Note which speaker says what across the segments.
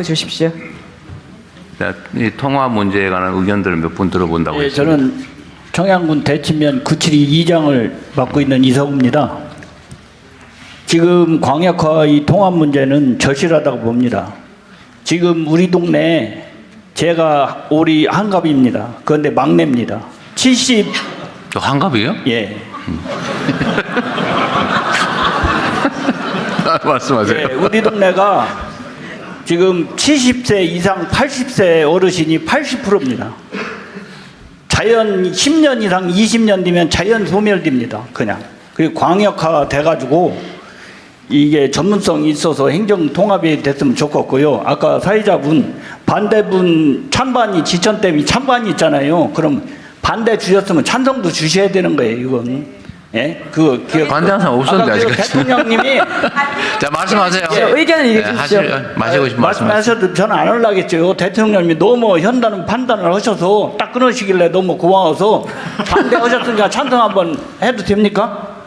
Speaker 1: 주십시오.
Speaker 2: 자, 이 통화 문제에 관한 의견들을 몇 분 들어본다고
Speaker 3: 네,
Speaker 2: 했습니다.
Speaker 3: 저는 청양군 대치면 972 2장을 맡고 있는 이석우입니다. 지금 광역화 이 통합 문제는 절실하다고 봅니다. 지금 우리 동네에 제가 올이 한갑입니다. 그런데 막내입니다. 70.
Speaker 2: 저 환갑이에요?
Speaker 3: 예.
Speaker 2: 말씀하세요.
Speaker 3: 예, 우리 동네가 지금 70세 이상 80세 어르신이 80%입니다. 자연 10년 이상 20년 뒤면 자연 소멸됩니다. 그냥. 그리고 광역화 돼가지고 이게 전문성이 있어서 행정 통합이 됐으면 좋겠고요. 아까 사회자분 반대분 찬반이 지천댐이 찬반이 있잖아요. 그럼 반대 주셨으면 찬성도 주셔야 되는 거예요. 이건. 예? 그 기억.
Speaker 2: 반대하는 사람 없었는데 아직까지.
Speaker 3: 대통령님이
Speaker 2: 자, 말씀하세요.
Speaker 1: 의견을 얘기해 주십시오.
Speaker 2: 마시고 싶은 말씀.
Speaker 3: 말씀하셔도 저는 안 하려겠죠. 대통령님이 너무 현다는 판단을 하셔서 딱 끊으시길래 너무 고마워서 반대하셨으니까 찬성 한번 해도 됩니까?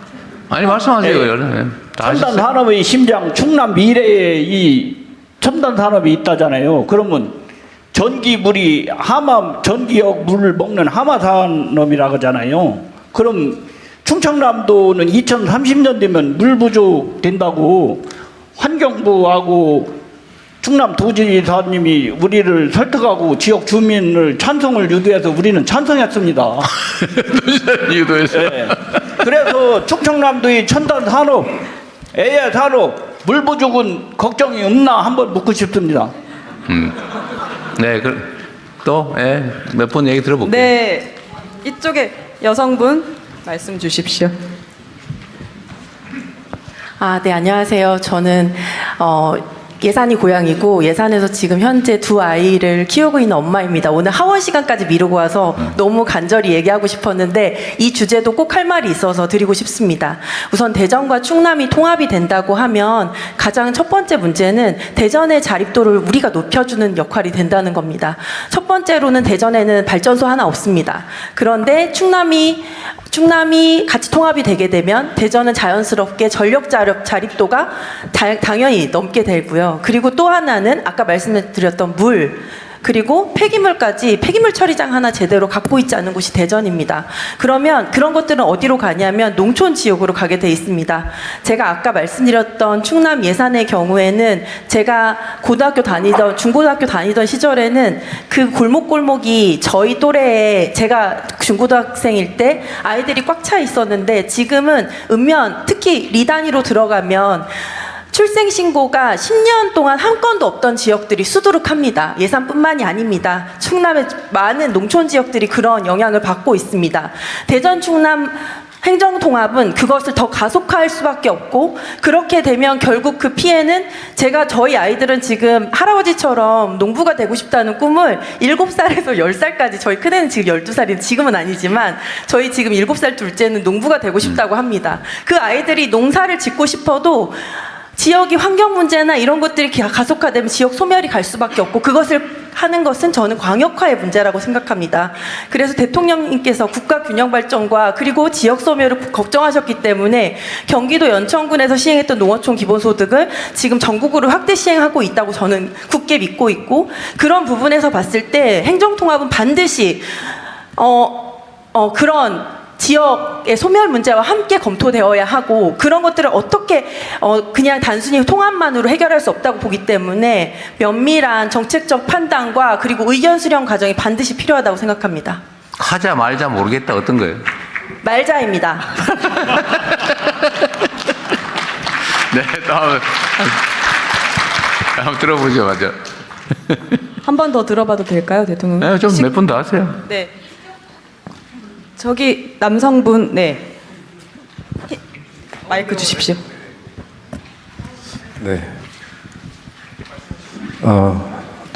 Speaker 2: 아니, 말씀하세요.
Speaker 3: 예.
Speaker 2: 네. 다
Speaker 3: 첨단
Speaker 2: 하셨어요.
Speaker 3: 산업의 심장 충남 미래에 이 첨단 산업이 있다잖아요. 그러면 전기물이 하마 전기역 물을 먹는 하마 산업이라고 하잖아요. 그럼 충청남도는 2030년 되면 물 부족 된다고 환경부하고 충남도지사님이 우리를 설득하고 지역 주민을 찬성을 유도해서 우리는 찬성했습니다.
Speaker 2: 유도했어요.
Speaker 3: 예. 그래서 충청남도의 첨단 산업, AI 산업, 물 부족은 걱정이 없나 한번 묻고 싶습니다.
Speaker 2: 네, 또, 예, 몇 분 얘기 들어볼게요.
Speaker 1: 네, 이쪽에 여성분 말씀 주십시오.
Speaker 4: 네, 안녕하세요. 저는 예산이 고향이고 예산에서 지금 현재 두 아이를 키우고 있는 엄마입니다. 오늘 하원 시간까지 미루고 와서 너무 간절히 얘기하고 싶었는데 이 주제도 꼭 할 말이 있어서 드리고 싶습니다. 우선 대전과 충남이 통합이 된다고 하면 가장 첫 번째 문제는 대전의 자립도를 우리가 높여주는 역할이 된다는 겁니다. 첫 번째로는 대전에는 발전소 하나 없습니다. 그런데 충남이 같이 통합이 되게 되면 대전은 자연스럽게 전력 자립도가 당연히 넘게 되고요. 그리고 또 하나는 아까 말씀드렸던 물 그리고 폐기물까지 폐기물 처리장 하나 제대로 갖고 있지 않은 곳이 대전입니다. 그러면 그런 것들은 어디로 가냐면 농촌 지역으로 가게 돼 있습니다. 제가 아까 말씀드렸던 충남 예산의 경우에는 제가 중고등학교 다니던 시절에는 그 골목골목이 저희 또래에 제가 중고등학생일 때 아이들이 꽉 차 있었는데 지금은 특히 리단위로 들어가면 출생신고가 10년 동안 한 건도 없던 지역들이 수두룩합니다. 예산뿐만이 아닙니다. 충남의 많은 농촌 지역들이 그런 영향을 받고 있습니다. 대전 충남 행정통합은 그것을 더 가속화할 수밖에 없고 그렇게 되면 결국 그 피해는 저희 아이들은 지금 할아버지처럼 농부가 되고 싶다는 꿈을 7살에서 10살까지 저희 큰애는 지금 12살인데 지금은 아니지만 저희 지금 7살 둘째는 농부가 되고 싶다고 합니다. 그 아이들이 농사를 짓고 싶어도 지역이 환경 문제나 이런 것들이 가속화되면 지역 소멸이 갈 수밖에 없고 그것을 하는 것은 저는 광역화의 문제라고 생각합니다. 그래서 대통령님께서 국가 균형 발전과 그리고 지역 소멸을 걱정하셨기 때문에 경기도 연천군에서 시행했던 농어촌 기본소득을 지금 전국으로 확대 시행하고 있다고 저는 굳게 믿고 있고 그런 부분에서 봤을 때 행정통합은 반드시 그런 지역의 소멸 문제와 함께 검토되어야 하고 그런 것들을 어떻게 그냥 단순히 통합만으로 해결할 수 없다고 보기 때문에 면밀한 정책적 판단과 그리고 의견 수렴 과정이 반드시 필요하다고 생각합니다.
Speaker 2: 하자 말자 모르겠다 어떤 거예요?
Speaker 4: 말자입니다.
Speaker 2: 네, 다음 한번 들어보죠, 맞아.
Speaker 1: 한 번 더 들어봐도 될까요, 대통령?
Speaker 2: 네, 좀 몇 분 더 하세요.
Speaker 1: 네. 저기 남성분, 네. 마이크 주십시오.
Speaker 5: 네.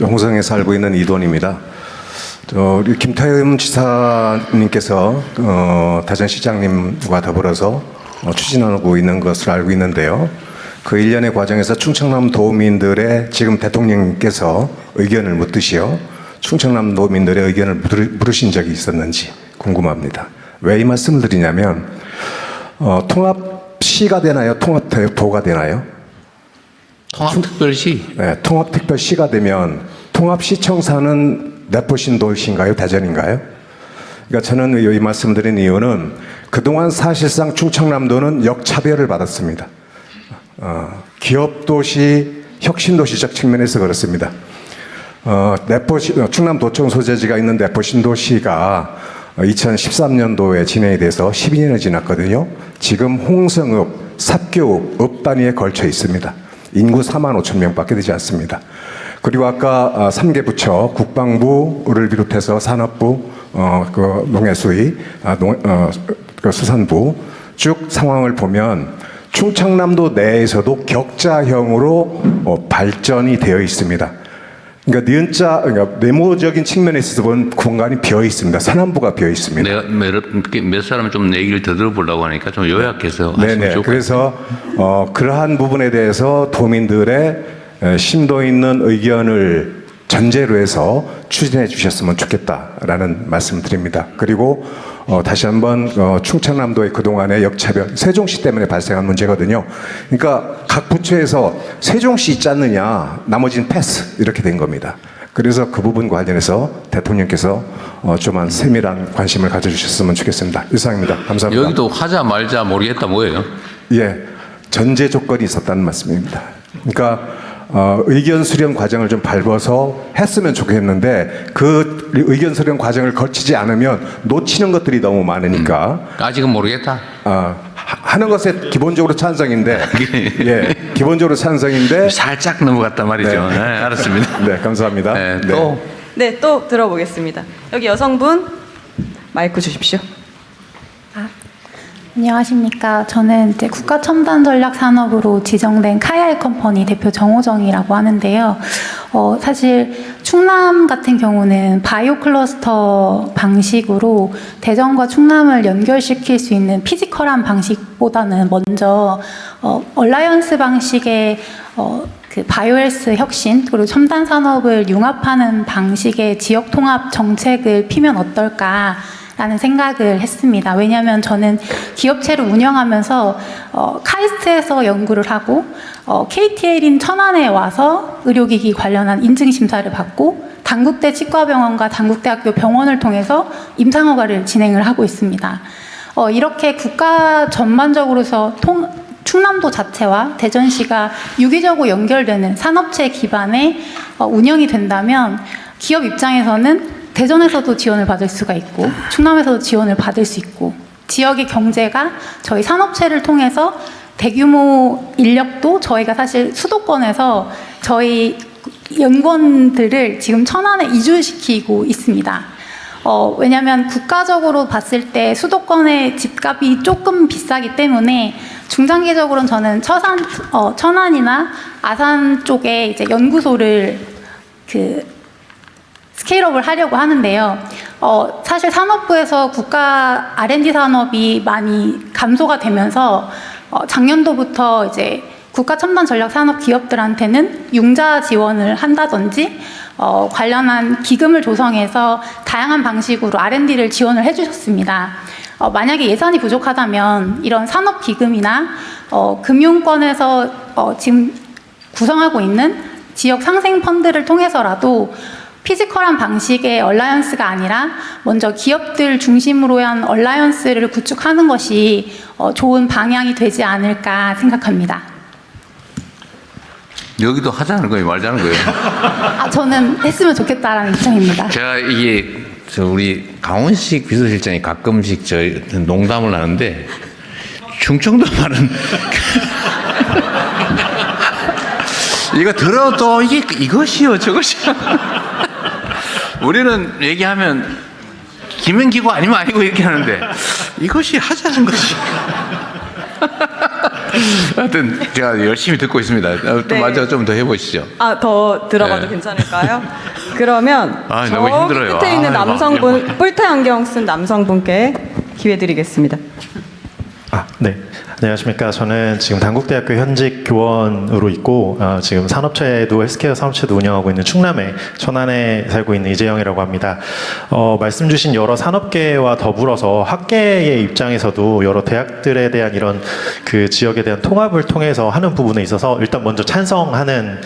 Speaker 5: 홍성에 살고 있는 이돈입니다. 우리 김태흠 지사님께서 대전시장님과 더불어서 추진하고 있는 것을 알고 있는데요. 그 일련의 과정에서 충청남 도민들의 지금 대통령님께서 의견을 묻듯이요. 충청남 도민들의 의견을 물으신 적이 있었는지 궁금합니다. 왜 이 말씀을 드리냐면 통합시가 되나요? 통합도가 되나요?
Speaker 2: 통합특별시.
Speaker 5: 네, 통합특별시가 되면 통합시청사는 내포신도시인가요? 대전인가요? 그러니까 저는 이 말씀드린 이유는 그동안 사실상 충청남도는 역차별을 받았습니다. 기업도시, 혁신도시적 측면에서 그렇습니다. 충남도청 소재지가 있는 내포신도시가 2013년도에 진행이 돼서 12년이 지났거든요. 지금 홍성읍, 삽교읍, 읍 단위에 걸쳐 있습니다. 인구 4만 5천 명밖에 되지 않습니다. 그리고 아까 3개 부처, 국방부를 비롯해서 산업부, 농해수위, 수산부 쭉 상황을 보면 충청남도 내에서도 격자형으로 발전이 되어 있습니다. 그러니까 네모적인 측면에 있어서 보면 공간이 비어 있습니다. 산안부가 비어 있습니다.
Speaker 2: 내가 몇 사람 좀 얘기를 더 들어보려고 하니까 좀 요약해서 하시면
Speaker 5: 네네.
Speaker 2: 좋을 것
Speaker 5: 그래서 그러한 부분에 대해서 도민들의 심도 있는 의견을 전제로 해서 추진해 주셨으면 좋겠다라는 말씀을 드립니다. 그리고 다시 한번 충청남도의 그동안의 역차별, 세종시 때문에 발생한 문제거든요. 그러니까 각 부처에서 세종시 있지 않느냐, 나머지는 패스 이렇게 된 겁니다. 그래서 그 부분 관련해서 대통령께서 좀한 세밀한 관심을 가져주셨으면 좋겠습니다. 이상입니다. 감사합니다.
Speaker 2: 여기도 하자 말자 모르겠다 뭐예요?
Speaker 5: 예, 전제 조건이 있었다는 말씀입니다. 그러니까 의견 수렴 과정을 좀 밟아서 했으면 좋겠는데 그 의견 수렴 과정을 거치지 않으면 놓치는 것들이 너무 많으니까
Speaker 2: 아직은 모르겠다.
Speaker 5: 하는 것에 기본적으로 찬성인데 예, 기본적으로 찬성인데
Speaker 2: 살짝 넘어갔단 말이죠.
Speaker 5: 네.
Speaker 2: 네, 알았습니다.
Speaker 5: 네, 감사합니다.
Speaker 2: 네, 또
Speaker 1: 네, 또 들어보겠습니다. 여기 여성분 마이크 주십시오.
Speaker 6: 안녕하십니까. 저는 이제 국가첨단전략산업으로 지정된 카이아이 컴퍼니 대표 정호정이라고 하는데요. 사실 충남 같은 경우는 바이오 클러스터 방식으로 대전과 충남을 연결시킬 수 있는 피지컬한 방식보다는 먼저 얼라이언스 방식의 그 바이오헬스 혁신 그리고 첨단 산업을 융합하는 방식의 지역 통합 정책을 피면 어떨까? 라는 생각을 했습니다. 왜냐하면 저는 기업체를 운영하면서 카이스트에서 연구를 하고 KTL인 천안에 와서 의료기기 관련한 인증심사를 받고 단국대 치과병원과 단국대학교 병원을 통해서 임상허가를 진행을 하고 있습니다. 이렇게 국가 전반적으로서 충남도 자체와 대전시가 유기적으로 연결되는 산업체 기반의 운영이 된다면 기업 입장에서는 대전에서도 지원을 받을 수가 있고 충남에서도 지원을 받을 수 있고 지역의 경제가 저희 산업체를 통해서 대규모 인력도 저희가 사실 수도권에서 저희 연구원들을 지금 천안에 이주시키고 있습니다. 왜냐하면 국가적으로 봤을 때 수도권의 집값이 조금 비싸기 때문에 중장기적으로는 저는 천안이나 아산 쪽에 이제 연구소를 스케일업을 하려고 하는데요. 사실 산업부에서 국가 R&D 산업이 많이 감소가 되면서 작년도부터 이제 국가 첨단 전략 산업 기업들한테는 융자 지원을 한다든지 관련한 기금을 조성해서 다양한 방식으로 R&D를 지원을 해주셨습니다. 만약에 예산이 부족하다면 이런 산업 기금이나 금융권에서 지금 구성하고 있는 지역 상생 펀드를 통해서라도 피지컬한 방식의 얼라이언스가 아니라 먼저 기업들 중심으로 한 얼라이언스를 구축하는 것이 좋은 방향이 되지 않을까 생각합니다.
Speaker 2: 여기도 하자는 거예요, 말자는 거예요?
Speaker 6: 저는 했으면 좋겠다라는 입장입니다.
Speaker 2: 제가 이게 우리 강원식 비서실장이 가끔씩 농담을 하는데 충청도 말은 이거 들어도 이것이요 저것이요. 우리는 얘기하면 김연기고 아니면 아니고 이렇게 하는데 이것이 하자는 것이. 하여튼 제가 열심히 듣고 있습니다. 또
Speaker 1: 네.
Speaker 2: 마저 좀 더 해보시죠.
Speaker 1: 더 들어봐도
Speaker 2: 네.
Speaker 1: 괜찮을까요? 그러면
Speaker 2: 너무 힘들어요.
Speaker 1: 끝에 있는
Speaker 2: 막
Speaker 1: 남성분, 뿔테 안경 쓴 남성분께 기회 드리겠습니다.
Speaker 7: 네. 안녕하십니까. 저는 지금 단국대학교 현직 교원으로 있고 지금 산업체도 헬스케어 산업체도 운영하고 있는 충남의 천안에 살고 있는 이재영이라고 합니다. 말씀 주신 여러 산업계와 더불어서 학계의 입장에서도 여러 대학들에 대한 이런 그 지역에 대한 통합을 통해서 하는 부분에 있어서 일단 먼저 찬성하는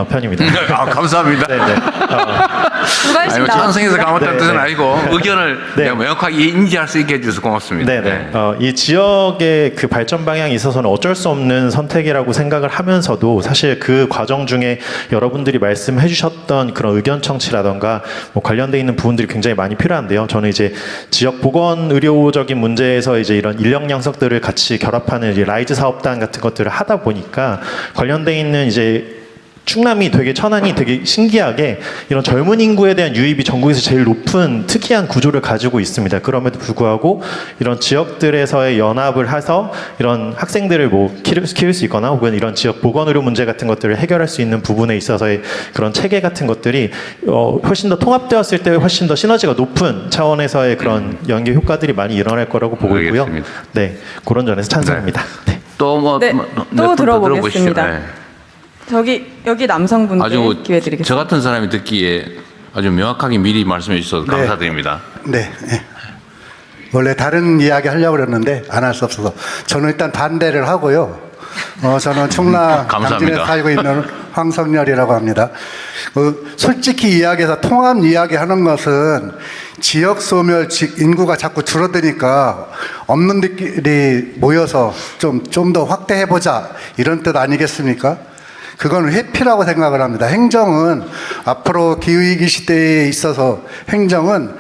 Speaker 7: 편입니다.
Speaker 2: 아, 감사합니다.
Speaker 7: 네네.
Speaker 2: 아니, 뭐
Speaker 1: 수고하십니다.
Speaker 2: 찬성해서 감았다는
Speaker 7: 네,
Speaker 2: 뜻은
Speaker 7: 네.
Speaker 2: 아니고 의견을
Speaker 7: 네.
Speaker 2: 내가 명확하게 인지할 수 있게 해주셔서 고맙습니다.
Speaker 7: 네네. 이 지역의 그 발전 방향에 있어서는 어쩔 수 없는 선택이라고 생각을 하면서도 사실 그 과정 중에 여러분들이 말씀해 주셨던 그런 의견 청취라던가 뭐 관련돼 있는 부분들이 굉장히 많이 필요한데요. 저는 이제 지역 보건 의료적인 문제에서 이제 이런 인력 양성들을 같이 결합하는 이제 라이즈 사업단 같은 것들을 하다 보니까 관련돼 있는 이제 충남이 되게 천안이 되게 신기하게 이런 젊은 인구에 대한 유입이 전국에서 제일 높은 특이한 구조를 가지고 있습니다. 그럼에도 불구하고 이런 지역들에서의 연합을 해서 이런 학생들을 뭐 키울 수 있거나 혹은 이런 지역 보건의료 문제 같은 것들을 해결할 수 있는 부분에 있어서의 그런 체계 같은 것들이 훨씬 더 통합되었을 때 훨씬 더 시너지가 높은 차원에서의 그런 연계 효과들이 많이 일어날 거라고 보고 있고요.
Speaker 2: 알겠습니다.
Speaker 7: 네, 그런 점에서 찬성합니다. 네.
Speaker 2: 또
Speaker 1: 네, 또 들어보겠습니다.
Speaker 2: 네.
Speaker 1: 여기 남성분께
Speaker 2: 아주
Speaker 1: 기회 드리겠습니다.
Speaker 2: 저 같은 사람이 듣기에 아주 명확하게 미리 말씀해 주셔서
Speaker 8: 네.
Speaker 2: 감사드립니다.
Speaker 8: 네. 네. 원래 다른 이야기 하려고 그랬는데 안 할 수 없어서 저는 일단 반대를 하고요. 저는 충남
Speaker 2: 감사합니다.
Speaker 8: 당진에 살고 있는 황성열이라고 합니다. 솔직히 이야기해서 통합 이야기하는 것은 지역 소멸 인구가 자꾸 줄어드니까 없는 데끼리 모여서 좀 더 확대해보자 이런 뜻 아니겠습니까? 그건 회피라고 생각을 합니다. 행정은 앞으로 기후위기 시대에 있어서 행정은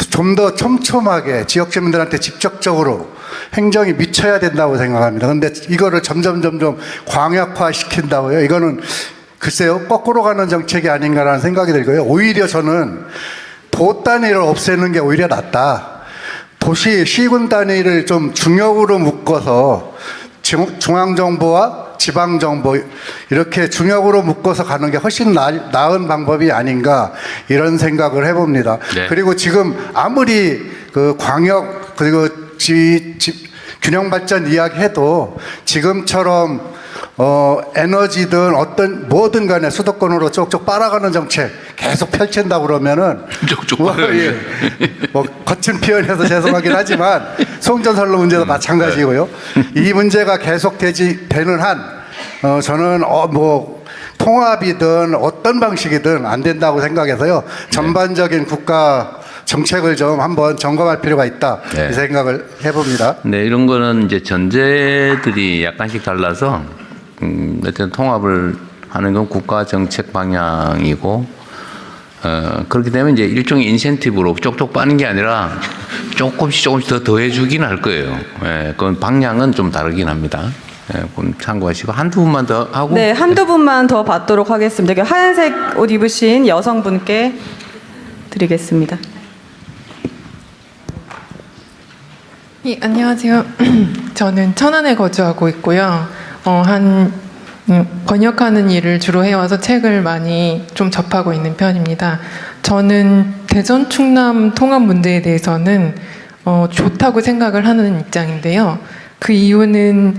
Speaker 8: 좀 더 촘촘하게 지역 주민들한테 직접적으로 행정이 미쳐야 된다고 생각합니다. 그런데 이거를 점점 광역화 시킨다고요? 이거는 글쎄요, 거꾸로 가는 정책이 아닌가라는 생각이 들고요. 오히려 저는 도 단위를 없애는 게 오히려 낫다. 도시, 시군 단위를 좀 중역으로 묶어서 중앙정보와 지방정보 이렇게 중역으로 묶어서 가는 게 훨씬 나은 방법이 아닌가 이런 생각을 해봅니다.
Speaker 2: 네.
Speaker 8: 그리고 지금 아무리 그 광역 그리고 균형 발전 이야기해도 지금처럼 에너지든 뭐든 간에 수도권으로 쪽쪽 빨아가는 정책 계속 펼친다 그러면은
Speaker 2: 쪽쪽
Speaker 8: 뭐,
Speaker 2: 빨아가는
Speaker 8: 예, 뭐 거친 표현해서 죄송하긴 하지만 송전선로 문제도 마찬가지고요. 이 문제가 계속 되는 한 저는 뭐 통합이든 어떤 방식이든 안 된다고 생각해서요. 전반적인 국가 정책을 좀 한번 점검할 필요가 있다.
Speaker 2: 네.
Speaker 8: 이 생각을 해봅니다.
Speaker 2: 네, 이런 거는 이제 전제들이 약간씩 달라서 어쨌든 통합을 하는 건 국가 정책 방향이고 그렇게 되면 이제 일종의 인센티브로 쪽쪽 빠는 게 아니라 조금씩 더 해주긴 할 거예요. 예, 그건 방향은 좀 다르긴 합니다. 예, 그건 참고하시고 한두 분만 더 하고.
Speaker 1: 네, 한두 분만 더 받도록 하겠습니다. 여기 하얀색 옷 입으신 여성분께 드리겠습니다.
Speaker 9: 예, 안녕하세요. 저는 천안에 거주하고 있고요. 번역하는 일을 주로 해와서 책을 많이 좀 접하고 있는 편입니다. 저는 대전 충남 통합 문제에 대해서는 좋다고 생각을 하는 입장인데요. 그 이유는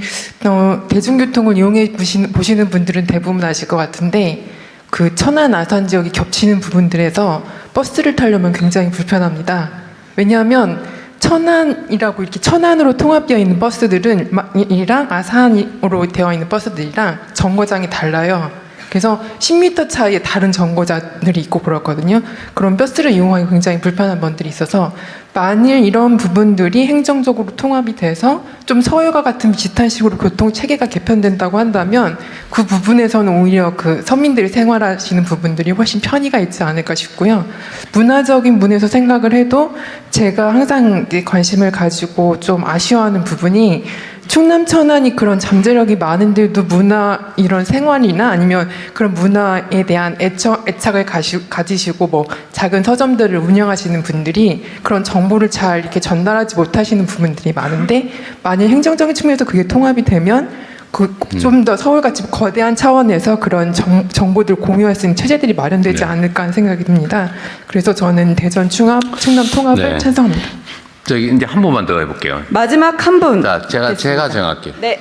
Speaker 9: 대중교통을 이용해 보시는 분들은 대부분 아실 것 같은데 그 천안 아산 지역이 겹치는 부분들에서 버스를 타려면 굉장히 불편합니다. 왜냐하면 천안이라고 이렇게 천안으로 통합되어 있는 버스들은 이랑 아산으로 되어 있는 버스들이랑 정거장이 달라요. 그래서 10m 차이에 다른 정거장들이 있고 그렇거든요. 그런 버스를 이용하기 굉장히 불편한 분들이 있어서 만일 이런 부분들이 행정적으로 통합이 돼서 좀 서울과 같은 비슷한 식으로 교통 체계가 개편된다고 한다면 그 부분에서는 오히려 그 서민들이 생활하시는 부분들이 훨씬 편의가 있지 않을까 싶고요. 문화적인 면에서 생각을 해도 제가 항상 관심을 가지고 좀 아쉬워하는 부분이 충남 천안이 그런 잠재력이 많은데도 문화 이런 생활이나 아니면 그런 문화에 대한 애착을 가지시고 뭐 작은 서점들을 운영하시는 분들이 그런 정보를 잘 이렇게 전달하지 못하시는 부분들이 많은데 만약 행정적인 측면에서 그게 통합이 되면 좀 더 서울같이 거대한 차원에서 그런 정보들 공유할 수 있는 체제들이 마련되지 않을까 하는 생각이 듭니다. 그래서 저는 대전 충남 통합을 찬성합니다.
Speaker 2: 저기 이제 한 번만 더 해볼게요.
Speaker 1: 마지막 한 분.
Speaker 2: 자, 제가 정할게요.
Speaker 1: 네.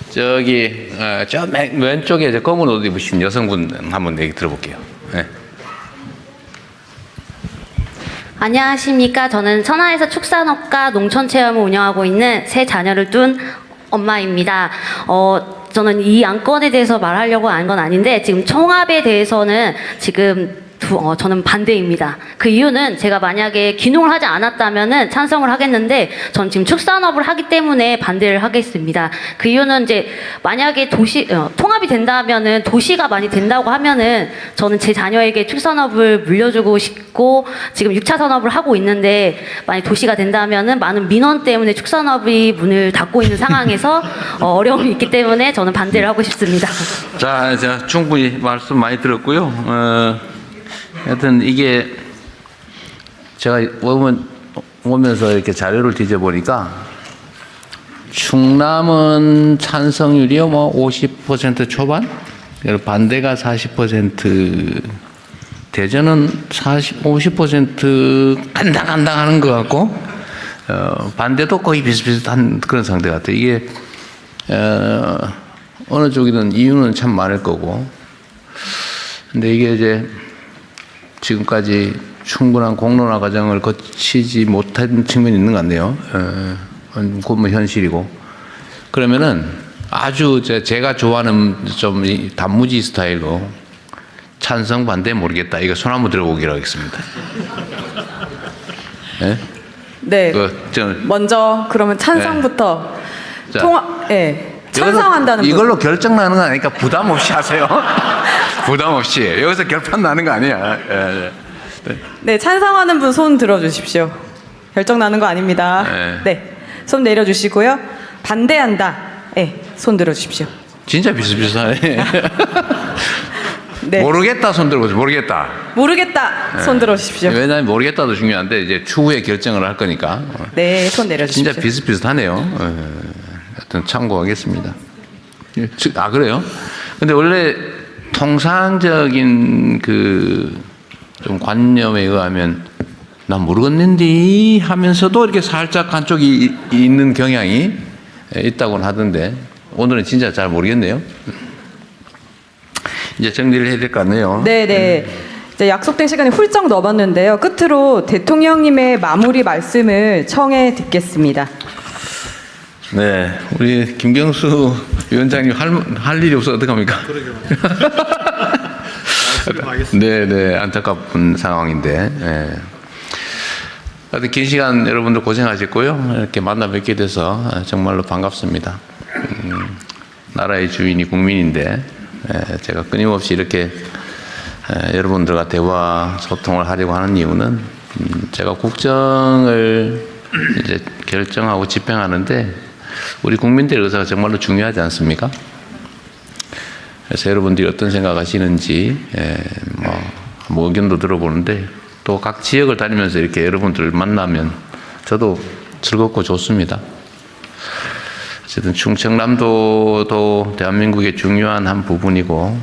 Speaker 2: 저기 저 왼쪽에 이제 검은 옷 입으신 여성분 한번 얘기 들어볼게요. 네.
Speaker 10: 안녕하십니까. 저는 천안에서 축산업과 농촌체험을 운영하고 있는 세 자녀를 둔 엄마입니다. 저는 이 안건에 대해서 말하려고 한 건 아닌데 지금 총합에 대해서는 지금 저는 반대입니다. 그 이유는 제가 만약에 귀농을 하지 않았다면은 찬성을 하겠는데 전 지금 축산업을 하기 때문에 반대를 하겠습니다. 그 이유는 이제 만약에 통합이 된다면은 도시가 많이 된다고 하면은 저는 제 자녀에게 축산업을 물려주고 싶고 지금 6차 산업을 하고 있는데 만약 도시가 된다면은 많은 민원 때문에 축산업이 문을 닫고 있는 상황에서 어려움이 있기 때문에 저는 반대를 하고 싶습니다.
Speaker 2: 자, 충분히 말씀 많이 들었고요. 하여튼 이게 제가 오면서 이렇게 자료를 뒤져보니까 충남은 찬성률이요 뭐 50% 초반, 반대가 40%, 대전은 50% 간당 하는 것 같고 반대도 거의 비슷비슷한 그런 상태 같아요. 이게 어느 쪽이든 이유는 참 많을 거고, 근데 이게 이제 지금까지 충분한 공론화 과정을 거치지 못한 측면이 있는 것 같네요. 그건 뭐 현실이고. 그러면은 아주 제가 좋아하는 좀 단무지 스타일로 찬성 반대 모르겠다. 이거 손 한번 들어보기로 하겠습니다. 네?
Speaker 1: 네. 먼저 그러면 찬성부터 찬성한다는 분.
Speaker 2: 이걸로 결정 나는 거 아니니까 부담 없이 하세요. 부담 없이. 여기서 결판 나는 거 아니야.
Speaker 1: 네, 찬성하는 분 손 들어주십시오. 결정 나는 거 아닙니다. 네, 손 내려주시고요. 반대한다. 네, 손 들어주십시오.
Speaker 2: 진짜 비슷비슷하네.
Speaker 1: 네.
Speaker 2: 모르겠다 손 들어보세요. 모르겠다.
Speaker 1: 모르겠다. 손 들어주십시오.
Speaker 2: 왜냐하면 모르겠다도 중요한데 이제 추후에 결정을 할 거니까.
Speaker 1: 네, 손 내려주십시오.
Speaker 2: 진짜 비슷비슷하네요. 하여튼 참고하겠습니다. 아, 그래요? 근데 원래 통상적인 좀 관념에 의하면 난 모르겠는데 하면서도 이렇게 살짝 한쪽이 있는 경향이 있다고는 하던데 오늘은 진짜 잘 모르겠네요. 이제 정리를 해야 될 것 같네요.
Speaker 1: 네네. 이제 약속된 시간이 훌쩍 넘었는데요. 끝으로 대통령님의 마무리 말씀을 청해 듣겠습니다.
Speaker 2: 네, 우리 김경수 위원장님 할 일이 없어 어떡합니까? 네, 안타까운 상황인데. 네. 하여튼 긴 시간 여러분들 고생하셨고요. 이렇게 만나 뵙게 돼서 정말로 반갑습니다. 나라의 주인이 국민인데 제가 끊임없이 이렇게 여러분들과 대화 소통을 하려고 하는 이유는 제가 국정을 이제 결정하고 집행하는데 우리 국민들의 의사가 정말로 중요하지 않습니까? 그래서 여러분들이 어떤 생각하시는지 뭐 의견도 들어보는데 또 각 지역을 다니면서 이렇게 여러분들을 만나면 저도 즐겁고 좋습니다. 어쨌든 충청남도도 대한민국의 중요한 한 부분이고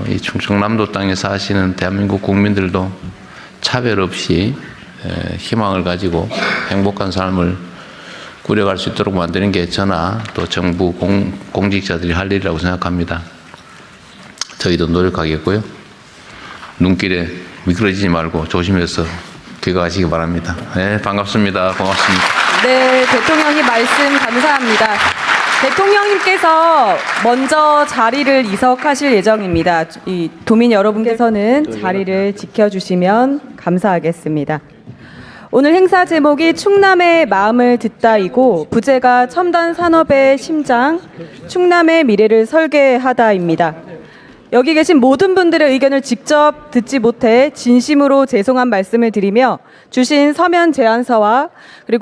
Speaker 2: 이 충청남도 땅에 사시는 대한민국 국민들도 차별 없이 희망을 가지고 행복한 삶을 꾸려갈 수 있도록 만드는 게 저나 또 정부 공직자들이 할 일이라고 생각합니다. 저희도 노력하겠고요. 눈길에 미끄러지지 말고 조심해서 귀가하시기 바랍니다. 네, 반갑습니다. 고맙습니다.
Speaker 1: 네, 대통령님 말씀 감사합니다. 대통령님께서 먼저 자리를 이석하실 예정입니다. 이 도민 여러분께서는 자리를 지켜주시면 감사하겠습니다. 오늘 행사 제목이 충남의 마음을 듣다이고 부제가 첨단 산업의 심장, 충남의 미래를 설계하다입니다. 여기 계신 모든 분들의 의견을 직접 듣지 못해 진심으로 죄송한 말씀을 드리며 주신 서면 제안서와 그리고